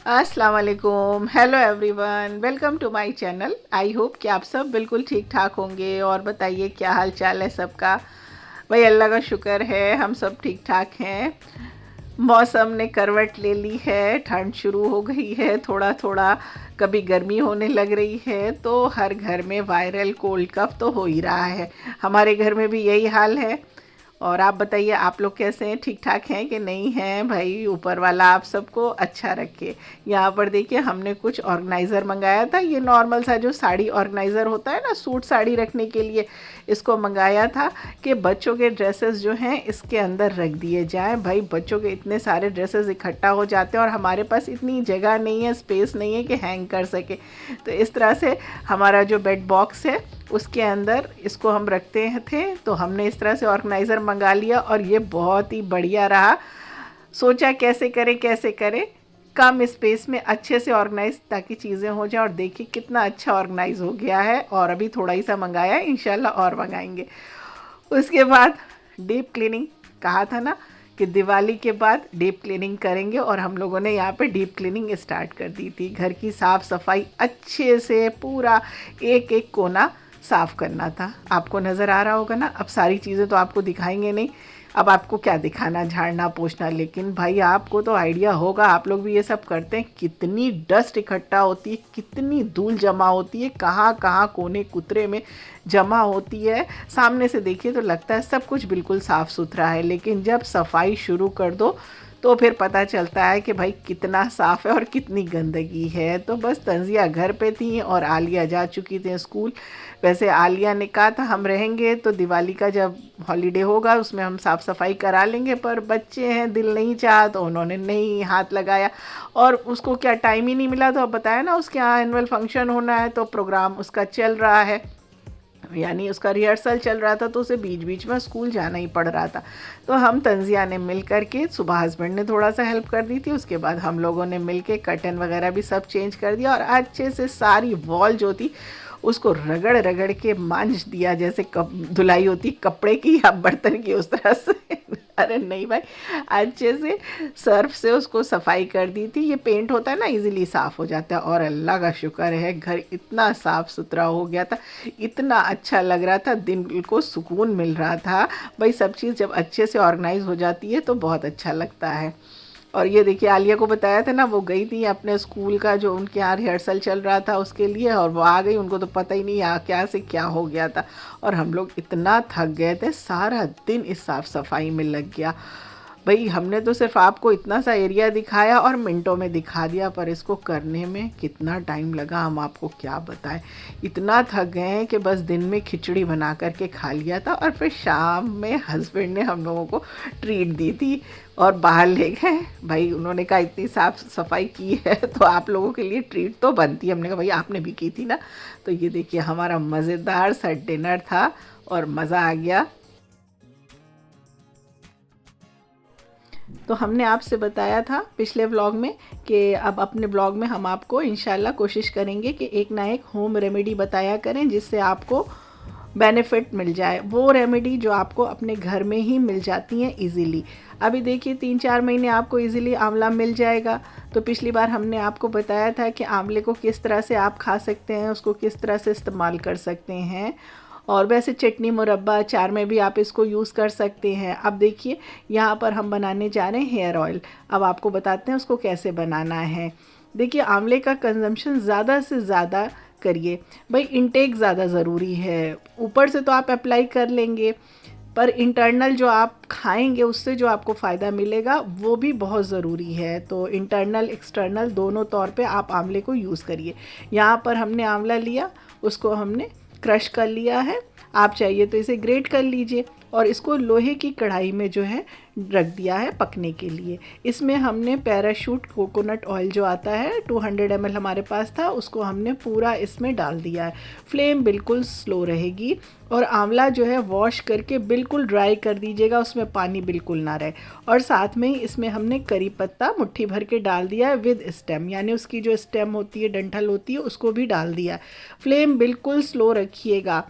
अस्सलाम वालेकुम, hello everyone, welcome to my channel. I hope कि आप सब बिल्कुल ठीक ठाक होंगे। और बताइए क्या हाल चाल है सबका। भाई अल्लाह का शुक्र है हम सब ठीक ठाक हैं। मौसम ने करवट ले ली है, ठंड शुरू हो गई है थोड़ा थोड़ा। कभी गर्मी होने लग रही है तो हर घर में वायरल कोल्ड कफ तो हो ही रहा है। हमारे घर में भी यही हाल है। और आप बताइए आप लोग कैसे हैं, ठीक ठाक हैं कि नहीं हैं। भाई ऊपर वाला आप सबको अच्छा रखे। यहाँ पर देखिए हमने कुछ ऑर्गेनाइज़र मंगाया था, ये नॉर्मल सा जो साड़ी ऑर्गेनाइज़र होता है ना, सूट साड़ी रखने के लिए। इसको मंगाया था कि बच्चों के ड्रेसेस जो हैं इसके अंदर रख दिए जाएं। भाई बच्चों के इतने सारे ड्रेसेस इकट्ठा हो जाते हैं और हमारे पास इतनी जगह नहीं है, स्पेस नहीं है कि हैंग कर सके। तो इस तरह से हमारा जो बेड बॉक्स है उसके अंदर इसको हम रखते थे। तो हमने इस तरह से ऑर्गेनाइज़र मंगा लिया और ये बहुत ही बढ़िया रहा। सोचा कैसे करें कम स्पेस में अच्छे से ऑर्गेनाइज ताकि चीज़ें हो जाए। और देखिए कितना अच्छा ऑर्गेनाइज हो गया है। और अभी थोड़ा ही सा मंगाया है, इंशाल्लाह और मंगाएंगे। उसके बाद डीप क्लीनिंग, कहा था ना कि दिवाली के बाद डीप क्लीनिंग करेंगे। और हम लोगों ने यहाँ पे डीप क्लीनिंग स्टार्ट कर दी थी। घर की साफ़ सफाई अच्छे से पूरा एक एक कोना साफ़ करना था। आपको नज़र आ रहा होगा ना। अब सारी चीज़ें तो आपको दिखाएंगे नहीं, अब आपको क्या दिखाना, झाड़ना पोछना। लेकिन भाई आपको तो आइडिया होगा, आप लोग भी ये सब करते हैं, कितनी डस्ट इकट्ठा होती है, कितनी धूल जमा होती है, कहाँ कहाँ कोने कुतरे में जमा होती है। सामने से देखिए तो लगता है सब कुछ बिल्कुल साफ़ सुथरा है, लेकिन जब सफाई शुरू कर दो तो फिर पता चलता है कि भाई कितना साफ़ है और कितनी गंदगी है। तो बस तंजिया घर पे थी और आलिया जा चुकी थी स्कूल। वैसे आलिया ने कहा था हम रहेंगे तो दिवाली का जब हॉलीडे होगा उसमें हम साफ़ सफाई करा लेंगे, पर बच्चे हैं, दिल नहीं चाहा तो उन्होंने नहीं हाथ लगाया। और उसको क्या टाइम ही नहीं मिला। तो अब बताया ना उसके यहाँ एनुअल फंक्शन होना है तो प्रोग्राम उसका चल रहा है, यानी उसका रिहर्सल चल रहा था, तो उसे बीच बीच में स्कूल जाना ही पड़ रहा था। तो हम तंजिया ने मिल कर के, सुबह हस्बैंड ने थोड़ा सा हेल्प कर दी थी, उसके बाद हम लोगों ने मिल के कर्टन वगैरह भी सब चेंज कर दिया। और अच्छे से सारी वॉल जो थी उसको रगड़ रगड़ के मांझ दिया, जैसे धुलाई होती कपड़े की या बर्तन की, उस तरह से। अरे नहीं भाई, अच्छे से सर्फ से उसको सफाई कर दी थी। ये पेंट होता है ना, इजीली साफ़ हो जाता है। और अल्लाह का शुक्र है घर इतना साफ़ सुथरा हो गया था, इतना अच्छा लग रहा था, दिल को सुकून मिल रहा था। भाई सब चीज़ जब अच्छे से ऑर्गेनाइज हो जाती है तो बहुत अच्छा लगता है। और ये देखिए आलिया को बताया था ना, वो गई थी अपने स्कूल का जो उनके यहाँ रिहर्सल चल रहा था उसके लिए, और वो आ गई, उनको तो पता ही नहीं यहाँ क्या से क्या हो गया था। और हम लोग इतना थक गए थे, सारा दिन इस साफ़ सफाई में लग गया। भाई हमने तो सिर्फ आपको इतना सा एरिया दिखाया और मिनटों में दिखा दिया, पर इसको करने में कितना टाइम लगा हम आपको क्या बताएं। इतना थक गए हैं कि बस दिन में खिचड़ी बना करके खा लिया था और फिर शाम में हस्बैंड ने हम लोगों को ट्रीट दी थी और बाहर ले गए। भाई उन्होंने कहा इतनी साफ़ सफाई की है तो आप लोगों के लिए ट्रीट तो बनती है। हमने कहा भाई आपने भी की थी ना। तो ये देखिए हमारा मज़ेदार सा डिनर था और मज़ा आ गया। तो हमने आपसे बताया था पिछले व्लॉग में कि अब अपने ब्लॉग में हम आपको इंशाल्लाह कोशिश करेंगे कि एक ना एक होम रेमेडी बताया करें जिससे आपको बेनिफिट मिल जाए, वो रेमेडी जो आपको अपने घर में ही मिल जाती हैं इजीली। अभी देखिए 3-4 महीने आपको इजीली आंवला मिल जाएगा। तो पिछली बार हमने आपको बताया था कि आंवले को किस तरह से आप खा सकते हैं, उसको किस तरह से इस्तेमाल कर सकते हैं। और वैसे चटनी मुरब्बा अचार में भी आप इसको यूज़ कर सकते हैं। अब देखिए यहाँ पर हम बनाने जा रहे हैं हेयर ऑयल। अब आपको बताते हैं उसको कैसे बनाना है। देखिए आंवले का कंजम्पशन ज़्यादा से ज़्यादा करिए। भाई इनटेक ज़्यादा ज़रूरी है। ऊपर से तो आप अप्लाई कर लेंगे, पर इंटरनल जो आप खाएंगे उससे जो आपको फ़ायदा मिलेगा वो भी बहुत ज़रूरी है। तो इंटरनल एक्सटर्नल दोनों तौर पे आप आंवले को यूज़ करिए। यहाँ पर हमने आंवला लिया, उसको हमने क्रश कर लिया है। आप चाहिए तो इसे ग्रेट कर लीजिए और इसको लोहे की कढ़ाई में जो है रख दिया है पकने के लिए। इसमें हमने पैराशूट कोकोनट ऑयल जो आता है 200 ml हमारे पास था, उसको हमने पूरा इसमें डाल दिया है। फ्लेम बिल्कुल स्लो रहेगी और आंवला जो है वॉश करके बिल्कुल ड्राई कर दीजिएगा, उसमें पानी बिल्कुल ना रहे। और साथ में ही इसमें हमने करी पत्ता मुट्ठी भर के डाल दिया है विद स्टेम, यानी उसकी जो स्टेम होती है, डंठल होती है, उसको भी डाल दिया है। फ्लेम बिल्कुल स्लो रखिएगा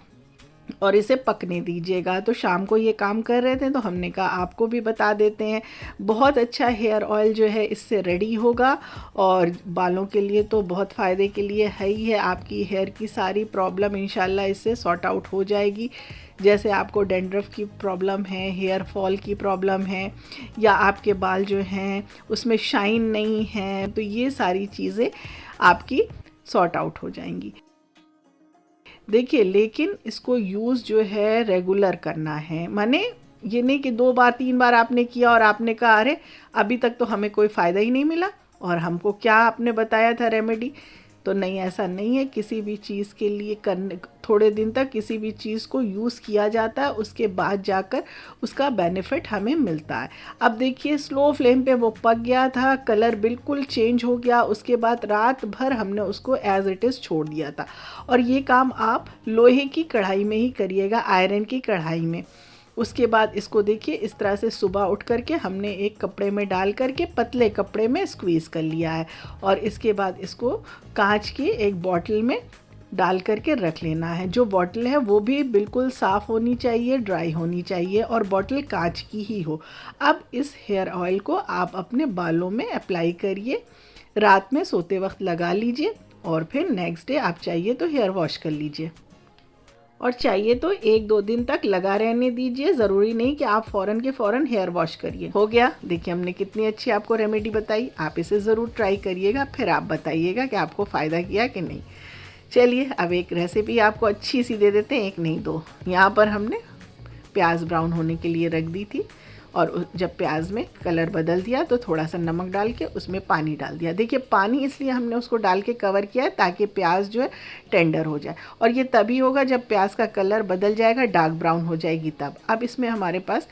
और इसे पकने दीजिएगा। तो शाम को ये काम कर रहे थे तो हमने कहा आपको भी बता देते हैं। बहुत अच्छा हेयर ऑयल जो है इससे रेडी होगा और बालों के लिए तो बहुत फ़ायदे के लिए है ही है। आपकी हेयर की सारी प्रॉब्लम इंशाल्लाह इससे सॉर्ट आउट हो जाएगी। जैसे आपको डैंड्रफ की प्रॉब्लम है, हेयर फॉल की प्रॉब्लम है, या आपके बाल जो हैं उसमें शाइन नहीं है, तो ये सारी चीज़ें आपकी सॉर्ट आउट हो जाएंगी। देखिए, लेकिन इसको यूज़ जो है रेगुलर करना है। माने ये नहीं कि 2 बार 3 बार आपने किया और आपने कहा अरे अभी तक तो हमें कोई फ़ायदा ही नहीं मिला और हमको क्या आपने बताया था रेमेडी। तो नहीं, ऐसा नहीं है। किसी भी चीज़ के लिए करने थोड़े दिन तक किसी भी चीज़ को यूज़ किया जाता है, उसके बाद जाकर उसका बेनिफिट हमें मिलता है। अब देखिए, स्लो फ्लेम पे वो पक गया था, कलर बिल्कुल चेंज हो गया। उसके बाद रात भर हमने उसको एज इट इज़ छोड़ दिया था। और ये काम आप लोहे की कढ़ाई में ही करिएगा, आयरन की कढ़ाई में। उसके बाद इसको देखिए, इस तरह से सुबह उठ करके हमने एक कपड़े में डाल करके पतले कपड़े में स्क्वीज़ कर लिया है। और इसके बाद इसको कांच की एक बॉटल में डाल करके रख लेना है। जो बॉटल है वो भी बिल्कुल साफ़ होनी चाहिए, ड्राई होनी चाहिए, और बॉटल कांच की ही हो। अब इस हेयर ऑयल को आप अपने बालों में अप्लाई करिए, रात में सोते वक्त लगा लीजिए और फिर नेक्स्ट डे आप चाहिए तो हेयर वॉश कर लीजिए, और चाहिए तो 1-2 दिन तक लगा रहने दीजिए। ज़रूरी नहीं कि आप फ़ौरन के फ़ौरन हेयर वॉश करिए। हो गया। देखिए, हमने कितनी अच्छी आपको रेमेडी बताई। आप इसे ज़रूर ट्राई करिएगा, फिर आप बताइएगा कि आपको फ़ायदा किया कि नहीं। चलिए, अब एक रेसिपी आपको अच्छी सी दे देते हैं, एक नहीं दो। यहाँ पर हमने प्याज ब्राउन होने के लिए रख दी थी, और जब प्याज में कलर बदल दिया तो थोड़ा सा नमक डाल के उसमें पानी डाल दिया। देखिए, पानी इसलिए हमने उसको डाल के कवर किया है ताकि प्याज जो है टेंडर हो जाए, और ये तभी होगा जब प्याज का कलर बदल जाएगा, डार्क ब्राउन हो जाएगी तब। अब इसमें हमारे पास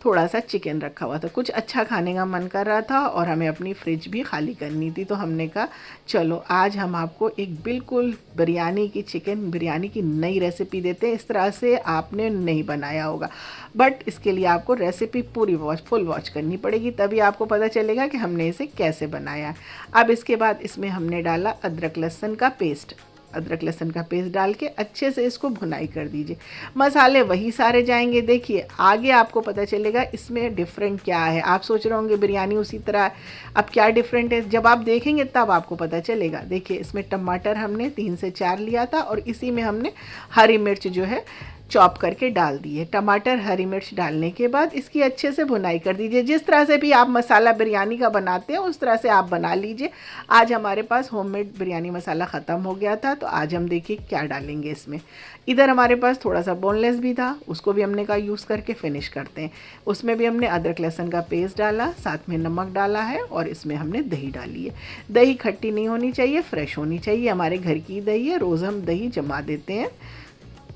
थोड़ा सा चिकन रखा हुआ था, कुछ अच्छा खाने का मन कर रहा था और हमें अपनी फ्रिज भी खाली करनी थी, तो हमने कहा चलो आज हम आपको एक बिल्कुल बिरयानी की, चिकन बिरयानी की नई रेसिपी देते हैं। इस तरह से आपने नहीं बनाया होगा, बट इसके लिए आपको रेसिपी पूरी फुल वॉच करनी पड़ेगी, तभी आपको पता चलेगा कि हमने इसे कैसे बनाया। अब इसके बाद इसमें हमने डाला अदरक लहसुन का पेस्ट। अदरक लहसुन का पेस्ट डाल के अच्छे से इसको भुनाई कर दीजिए। मसाले वही सारे जाएंगे। देखिए, आगे आपको पता चलेगा इसमें डिफरेंट क्या है। आप सोच रहे होंगे बिरयानी उसी तरह है, अब क्या डिफरेंट है, जब आप देखेंगे तब आपको पता चलेगा। देखिए, इसमें टमाटर हमने 3 से 4 लिया था, और इसी में हमने हरी मिर्च जो है चॉप करके डाल दिए। टमाटर, हरी मिर्च डालने के बाद इसकी अच्छे से भुनाई कर दीजिए। जिस तरह से भी आप मसाला बिरयानी का बनाते हैं उस तरह से आप बना लीजिए। आज हमारे पास होममेड बिरयानी मसाला ख़त्म हो गया था, तो आज हम देखिए क्या डालेंगे इसमें। इधर हमारे पास थोड़ा सा बोनलेस भी था, उसको भी हमने कहा यूज़ करके फिनिश करते हैं। उसमें भी हमने अदरक लहसुन का पेस्ट डाला, साथ में नमक डाला है, और इसमें हमने दही डाली है। दही खट्टी नहीं होनी चाहिए, फ्रेश होनी चाहिए। हमारे घर की दही है, रोज़ हम दही जमा देते हैं।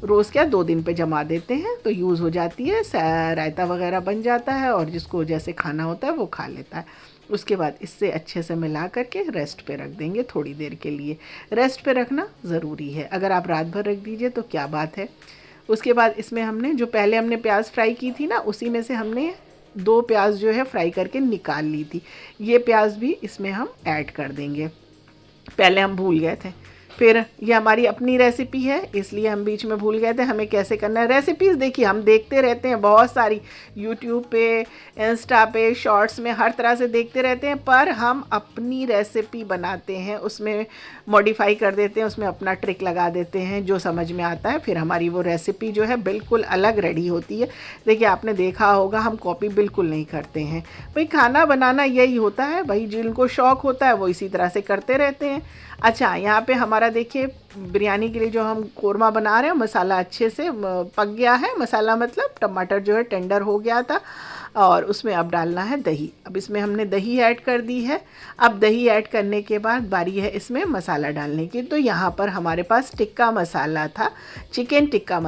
रोज़ क्या, 2 दिन पे जमा देते हैं तो यूज़ हो जाती है, रायता वगैरह बन जाता है, और जिसको जैसे खाना होता है वो खा लेता है। उसके बाद इससे अच्छे से मिला करके रेस्ट पे रख देंगे थोड़ी देर के लिए। रेस्ट पे रखना ज़रूरी है, अगर आप रात भर रख दीजिए तो क्या बात है। उसके बाद इसमें हमने जो पहले हमने प्याज फ्राई की थी ना, उसी में से हमने 2 प्याज जो है फ्राई करके निकाल ली थी। ये प्याज भी इसमें हम ऐड कर देंगे, पहले हम भूल गए थे। फिर ये हमारी अपनी रेसिपी है, इसलिए हम बीच में भूल गए थे हमें कैसे करना है। रेसिपीज़ देखिए हम देखते रहते हैं बहुत सारी, यूट्यूब पे, इंस्टा पे, शॉर्ट्स में, हर तरह से देखते रहते हैं, पर हम अपनी रेसिपी बनाते हैं, उसमें मॉडिफाई कर देते हैं, उसमें अपना ट्रिक लगा देते हैं जो समझ में आता है। फिर हमारी वो रेसिपी जो है बिल्कुल अलग रेडी होती है। देखिए, आपने देखा होगा हम कॉपी बिल्कुल नहीं करते हैं। भाई, खाना बनाना यही होता है भाई, जिनको शौक़ होता है वो इसी तरह से करते रहते हैं। अच्छा, यहाँ पे हमारा देखिए बिरयानी के लिए जो हम कोरमा बना रहे हैं, मसाला अच्छे से पक गया है। मसाला मतलब टमाटर जो है टेंडर हो गया था, और उसमें अब डालना है दही। अब इसमें हमने दही ऐड कर दी है। अब दही ऐड करने के बाद बारी है इसमें मसाला डालने की। तो यहाँ पर हमारे पास टिक्का मसाला था, चिकन टिक्का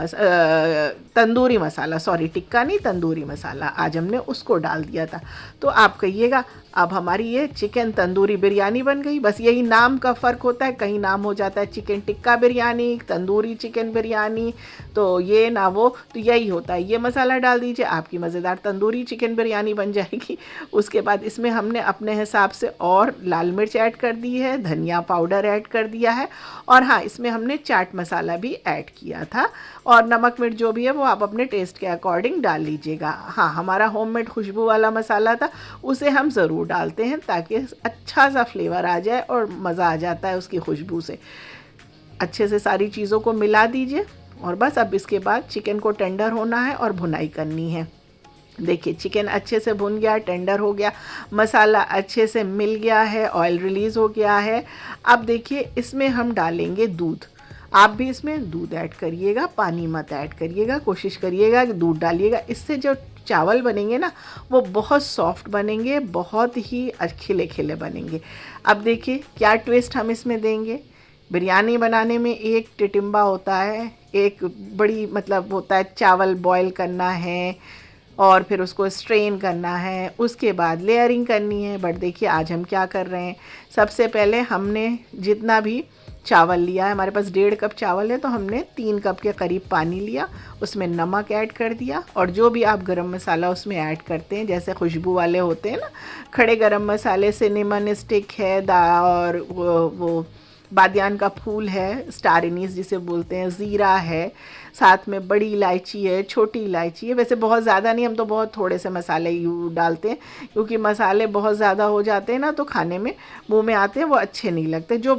तंदूरी मसाला, सॉरी टिक्का नहीं, तंदूरी मसाला, आज हमने उसको डाल दिया था। तो आप कहिएगा अब हमारी ये चिकन तंदूरी बिरयानी बन गई। बस यही नाम का फ़र्क होता है, कहीं नाम हो जाता है चिकन टिक्का बिरयानी, तंदूरी चिकन बिरयानी, तो ये ना वो, तो यही होता है। ये मसाला डाल दीजिए, आपकी मज़ेदार तंदूरी चिकन बिरयानी बन जाएगी। उसके बाद इसमें हमने अपने हिसाब से और लाल मिर्च ऐड कर दी है, धनिया पाउडर ऐड कर दिया है, और हाँ, इसमें हमने चाट मसाला भी ऐड किया था, और नमक मिर्च जो भी है वो आप अपने टेस्ट के अकॉर्डिंग डाल लीजिएगा। हाँ, हमारा होममेड खुशबू वाला मसाला था, उसे हम ज़रूर डालते हैं ताकि अच्छा सा फ्लेवर आ जाए और मज़ा आ जाता है उसकी खुशबू से। अच्छे से सारी चीज़ों को मिला दीजिए, और बस अब इसके बाद चिकन को टेंडर होना है और भुनाई करनी है। देखिए चिकन अच्छे से भुन गया, टेंडर हो गया, मसाला अच्छे से मिल गया है, ऑयल रिलीज़ हो गया है। अब देखिए इसमें हम डालेंगे दूध। आप भी इसमें दूध ऐड करिएगा, पानी मत ऐड करिएगा, कोशिश करिएगा कि दूध डालिएगा। इससे जो चावल बनेंगे ना वो बहुत सॉफ्ट बनेंगे, बहुत ही खिले खिले बनेंगे। अब देखिए क्या ट्विस्ट हम इसमें देंगे। बिरयानी बनाने में एक टिटिम्बा होता है, एक बड़ी मतलब होता है, चावल बॉयल करना है और फिर उसको स्ट्रेन करना है, उसके बाद लेयरिंग करनी है। बट देखिए आज हम क्या कर रहे हैं, सबसे पहले हमने जितना भी चावल लिया है, हमारे पास 1.5 कप चावल है, तो हमने 3 कप के करीब पानी लिया, उसमें नमक ऐड कर दिया, और जो भी आप गरम मसाला उसमें ऐड करते हैं, जैसे खुशबू वाले होते हैं ना, खड़े गरम मसाले, सिनेमन स्टिक है, और वो बादियान का फूल है, स्टार एनीस जिसे बोलते हैं, ज़ीरा है, साथ में बड़ी इलायची है, छोटी इलायची है। वैसे बहुत ज़्यादा नहीं, हम तो बहुत थोड़े से मसाले डालते हैं, क्योंकि मसाले बहुत ज़्यादा हो जाते हैं ना तो खाने में मुंह में आते हैं, वो अच्छे नहीं लगते। जो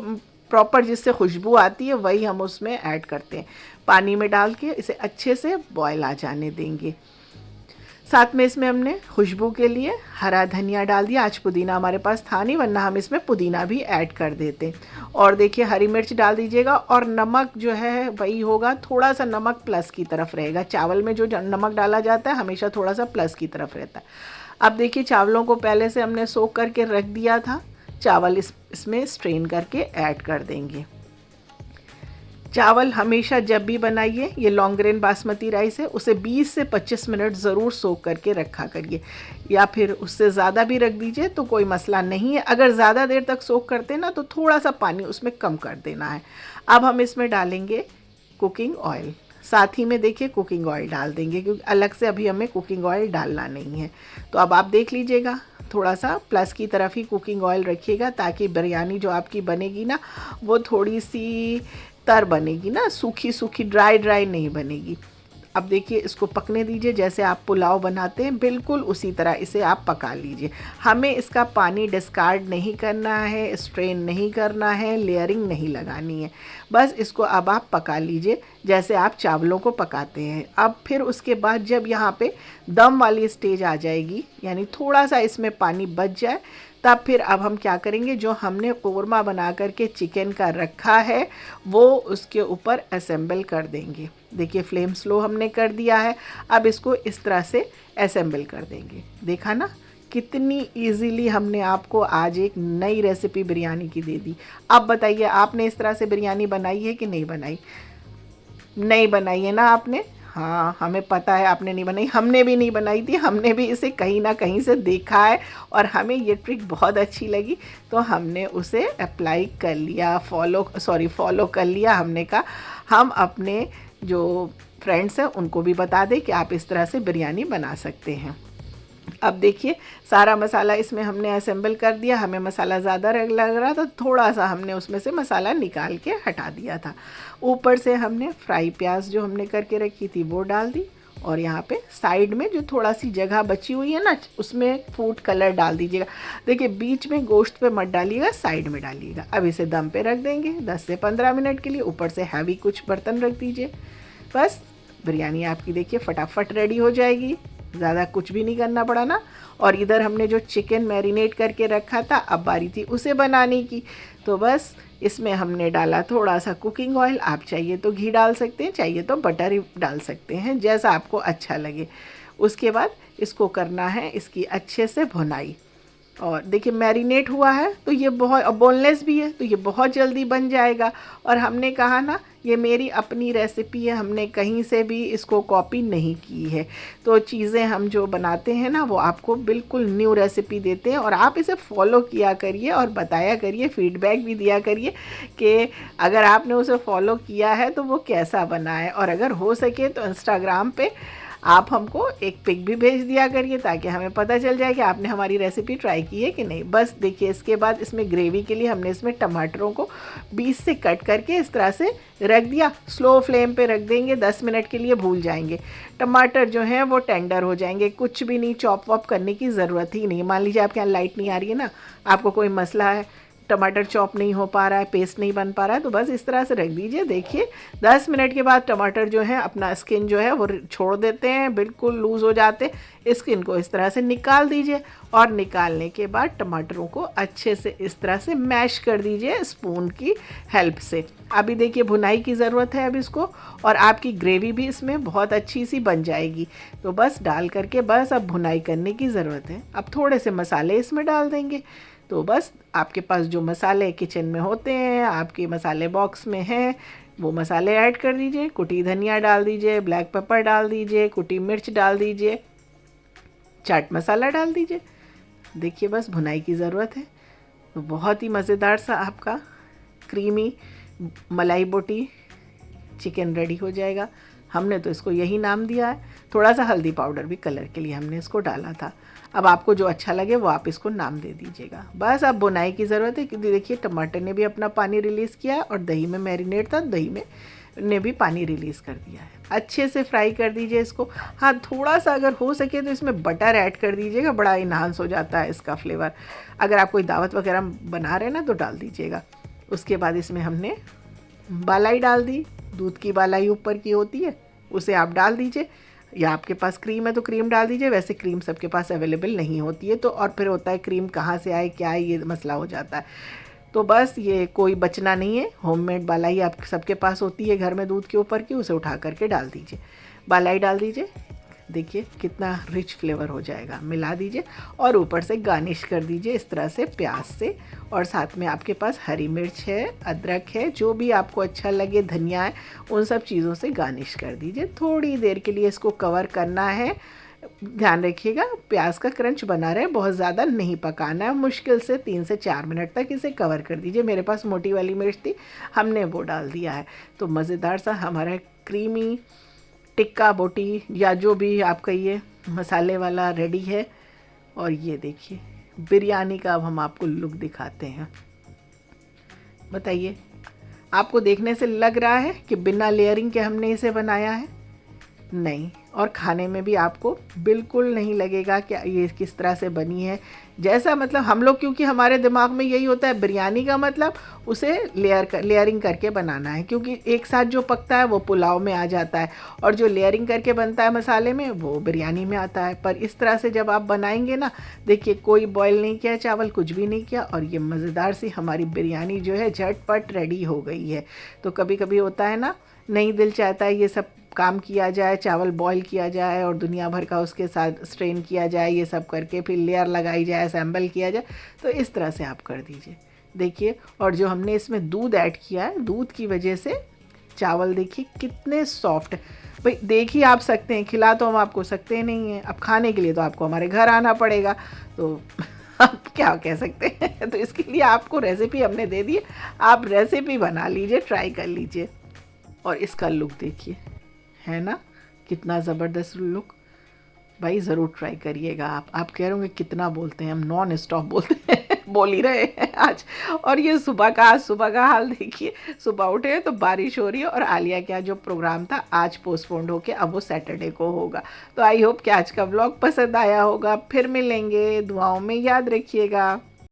प्रॉपर जिससे खुशबू आती है वही हम उसमें ऐड करते हैं। पानी में डाल के इसे अच्छे से बॉयल आ जाने देंगे। साथ में इसमें हमने खुशबू के लिए हरा धनिया डाल दिया। आज पुदीना हमारे पास था नहीं, वरना हम इसमें पुदीना भी ऐड कर देते। और देखिए हरी मिर्च डाल दीजिएगा, और नमक जो है वही होगा, थोड़ा सा नमक प्लस की तरफ रहेगा। चावल में जो नमक डाला जाता है हमेशा थोड़ा सा प्लस की तरफ रहता है। अब देखिए चावलों को पहले से हमने सोख करके रख दिया था, चावल इसमें स्ट्रेन करके ऐड कर देंगे। चावल हमेशा जब भी बनाइए, ये लॉन्ग ग्रेन बासमती राइस है, उसे 20 से 25 मिनट ज़रूर सोख करके रखा करिए, या फिर उससे ज़्यादा भी रख दीजिए तो कोई मसला नहीं है। अगर ज़्यादा देर तक सोख करते हैं ना तो थोड़ा सा पानी उसमें कम कर देना है। अब हम इसमें डालेंगे कुकिंग ऑयल, साथ ही में देखिए कुकिंग ऑयल डाल देंगे, क्योंकि अलग से अभी हमें कुकिंग ऑयल डालना नहीं है। तो अब आप देख लीजिएगा, थोड़ा सा प्लस की तरफ ही कुकिंग ऑयल रखिएगा, ताकि बिरयानी जो आपकी बनेगी ना वो थोड़ी सी तर बनेगी ना, सूखी सूखी ड्राई ड्राई नहीं बनेगी। अब देखिए इसको पकने दीजिए, जैसे आप पुलाव बनाते हैं बिल्कुल उसी तरह इसे आप पका लीजिए। हमें इसका पानी डिस्कार्ड नहीं करना है, स्ट्रेन नहीं करना है, लेयरिंग नहीं लगानी है। बस इसको अब आप पका लीजिए जैसे आप चावलों को पकाते हैं। अब फिर उसके बाद जब यहाँ पे दम वाली स्टेज आ जाएगी, यानी थोड़ा सा इसमें पानी बच जाए, तब फिर अब हम क्या करेंगे, जो हमने कोरमा बना करके चिकन का रखा है वो उसके ऊपर असेंबल कर देंगे। देखिए फ्लेम स्लो हमने कर दिया है, अब इसको इस तरह से असेंबल कर देंगे। देखा ना कितनी इजीली हमने आपको आज एक नई रेसिपी बिरयानी की दे दी। अब बताइए आपने इस तरह से बिरयानी बनाई है कि नहीं बनाई? नहीं बनाई है ना आपने? हाँ, हमें पता है आपने नहीं बनाई, हमने भी नहीं बनाई थी, हमने भी इसे कहीं ना कहीं से देखा है और हमें ये ट्रिक बहुत अच्छी लगी, तो हमने उसे अप्लाई कर लिया, फॉलो कर लिया। हमने कहा हम अपने जो फ्रेंड्स हैं उनको भी बता दें कि आप इस तरह से बिरयानी बना सकते हैं। अब देखिए सारा मसाला इसमें हमने असेंबल कर दिया। हमें मसाला ज़्यादा लग रहा था, थोड़ा सा हमने उसमें से मसाला निकाल के हटा दिया था। ऊपर से हमने फ्राई प्याज जो हमने करके रखी थी वो डाल दी, और यहाँ पे साइड में जो थोड़ा सी जगह बची हुई है ना उसमें फूड कलर डाल दीजिएगा। देखिए बीच में गोश्त पे मत डालिएगा, साइड में डालिएगा। अब इसे दम पे रख देंगे 10 से 15 मिनट के लिए। ऊपर से हैवी कुछ बर्तन रख दीजिए। बस बिरयानी आपकी देखिए फटाफट रेडी हो जाएगी, ज़्यादा कुछ भी नहीं करना पड़ा ना। और इधर हमने जो चिकन मैरिनेट करके रखा था, अब बारी थी उसे बनाने की। तो बस इसमें हमने डाला थोड़ा सा कुकिंग ऑयल, आप चाहिए तो घी डाल सकते हैं, चाहिए तो बटर ही डाल सकते हैं, जैसा आपको अच्छा लगे। उसके बाद इसको करना है इसकी अच्छे से भुनाई। और देखिए मैरिनेट हुआ है तो ये बहुत बोनलेस भी है तो ये बहुत जल्दी बन जाएगा। और हमने कहा ना ये मेरी अपनी रेसिपी है, हमने कहीं से भी इसको कॉपी नहीं की है। तो चीज़ें हम जो बनाते हैं ना वो आपको बिल्कुल न्यू रेसिपी देते हैं, और आप इसे फॉलो किया करिए और बताया करिए, फीडबैक भी दिया करिए कि अगर आपने उसे फॉलो किया है तो वो कैसा बना है। और अगर हो सके तो इंस्टाग्राम पे आप हमको एक पिक भी भेज दिया करिए ताकि हमें पता चल जाए कि आपने हमारी रेसिपी ट्राई की है कि नहीं। बस देखिए इसके बाद इसमें ग्रेवी के लिए हमने इसमें टमाटरों को बीच से कट करके इस तरह से रख दिया। स्लो फ्लेम पे रख देंगे, 10 मिनट के लिए भूल जाएंगे। टमाटर जो हैं वो टेंडर हो जाएंगे, कुछ भी नहीं चॉप वॉप करने की ज़रूरत ही नहीं। मान लीजिए आपके यहाँ लाइट नहीं आ रही है ना, आपको कोई मसला है, टमाटर चॉप नहीं हो पा रहा है, पेस्ट नहीं बन पा रहा है, तो बस इस तरह से रख दीजिए। देखिए 10 मिनट के बाद टमाटर जो है अपना स्किन जो है वो छोड़ देते हैं, बिल्कुल लूज़ हो जाते हैं। स्किन को इस तरह से निकाल दीजिए, और निकालने के बाद टमाटरों को अच्छे से इस तरह से मैश कर दीजिए स्पून की हेल्प से। अभी देखिए भुनाई की ज़रूरत है अब इसको, और आपकी ग्रेवी भी इसमें बहुत अच्छी सी बन जाएगी। तो बस डाल करके बस अब भुनाई करने की ज़रूरत है। अब थोड़े से मसाले इसमें डाल देंगे। तो बस आपके पास जो मसाले किचन में होते हैं, आपके मसाले बॉक्स में हैं, वो मसाले ऐड कर दीजिए। कुटी धनिया डाल दीजिए, ब्लैक पेपर डाल दीजिए, कुटी मिर्च डाल दीजिए, चाट मसाला डाल दीजिए। देखिए बस भुनाई की ज़रूरत है। तो बहुत ही मज़ेदार सा आपका क्रीमी मलाई बोटी चिकन रेडी हो जाएगा। हमने तो इसको यही नाम दिया है। थोड़ा सा हल्दी पाउडर भी कलर के लिए हमने इसको डाला था। अब आपको जो अच्छा लगे वो आप इसको नाम दे दीजिएगा। बस अब बुनाई की ज़रूरत है, क्योंकि देखिए टमाटर ने भी अपना पानी रिलीज़ किया है और दही में मैरिनेट था, दही में ने भी पानी रिलीज़ कर दिया है। अच्छे से फ्राई कर दीजिए इसको। हाँ थोड़ा सा अगर हो सके तो इसमें बटर ऐड कर दीजिएगा, बड़ा इन्हांस हो जाता है इसका फ्लेवर। अगर आप कोई दावत वगैरह बना रहे हैं ना तो डाल दीजिएगा। उसके बाद इसमें हमने बालाई डाल दी, दूध की बालाई ऊपर की होती है उसे आप डाल दीजिए, या आपके पास क्रीम है तो क्रीम डाल दीजिए। वैसे क्रीम सबके पास अवेलेबल नहीं होती है, तो और फिर होता है क्रीम कहाँ से आए क्या है ये मसला हो जाता है। तो बस ये कोई बचना नहीं है, होममेड बालाई आप सबके पास होती है घर में दूध के ऊपर की, उसे उठा करके डाल दीजिए, बालाई डाल दीजिए। देखिए कितना रिच फ्लेवर हो जाएगा। मिला दीजिए और ऊपर से गार्निश कर दीजिए इस तरह से प्याज से, और साथ में आपके पास हरी मिर्च है, अदरक है, जो भी आपको अच्छा लगे, धनिया है, उन सब चीज़ों से गार्निश कर दीजिए। थोड़ी देर के लिए इसको कवर करना है। ध्यान रखिएगा प्याज का क्रंच बना रहे, बहुत ज़्यादा नहीं पकाना है। मुश्किल से 3 से 4 मिनट तक इसे कवर कर दीजिए। मेरे पास मोटी वाली मिर्च थी, हमने वो डाल दिया है। तो मज़ेदार सा हमारा क्रीमी टिक्का बोटी या जो भी आप कहिए मसाले वाला रेडी है। और ये देखिए बिरयानी का अब हम आपको लुक दिखाते हैं। बताइए आपको देखने से लग रहा है कि बिना लेयरिंग के हमने इसे बनाया है? नहीं, और खाने में भी आपको बिल्कुल नहीं लगेगा कि ये किस तरह से बनी है। जैसा मतलब हम लोग, क्योंकि हमारे दिमाग में यही होता है बिरयानी का मतलब उसे लेयरिंग करके बनाना है, क्योंकि एक साथ जो पकता है वो पुलाव में आ जाता है, और जो लेयरिंग करके बनता है मसाले में वो बिरयानी में आता है। पर इस तरह से जब आप बनाएंगे ना, देखिए कोई बॉयल नहीं किया चावल, कुछ भी नहीं किया, और ये मज़ेदार सी हमारी बिरयानी जो है झटपट रेडी हो गई है। तो कभी कभी होता है ना, नहीं दिल चाहता है ये सब काम किया जाए, चावल बॉईल किया जाए और दुनिया भर का उसके साथ स्ट्रेन किया जाए, ये सब करके फिर लेयर लगाई जाए, असेंबल किया जाए, तो इस तरह से आप कर दीजिए। देखिए, और जो हमने इसमें दूध ऐड किया है, दूध की वजह से चावल देखिए कितने सॉफ्ट। भाई देख ही आप सकते हैं, खिला तो हम आपको सकते नहीं हैं, अब खाने के लिए तो आपको हमारे घर आना पड़ेगा। तो आप क्या कह सकते हैं। तो इसके लिए आपको रेसिपी हमने दे दी, आप रेसिपी बना लीजिए, ट्राई कर लीजिए। और इसका लुक देखिए, है ना कितना ज़बरदस्त लुक। भाई ज़रूर ट्राई करिएगा। आप कह रहे होंगे कितना बोलते हैं, हम नॉन स्टॉप बोलते हैं, बोल ही रहे हैं आज। और ये आज सुबह का हाल देखिए, सुबह उठे तो बारिश हो रही है, और आलिया का जो प्रोग्राम था आज पोस्टपोन्ड होके अब वो सैटरडे को होगा। तो आई होप कि आज का व्लॉग पसंद आया होगा। फिर मिलेंगे, दुआओं में याद रखिएगा।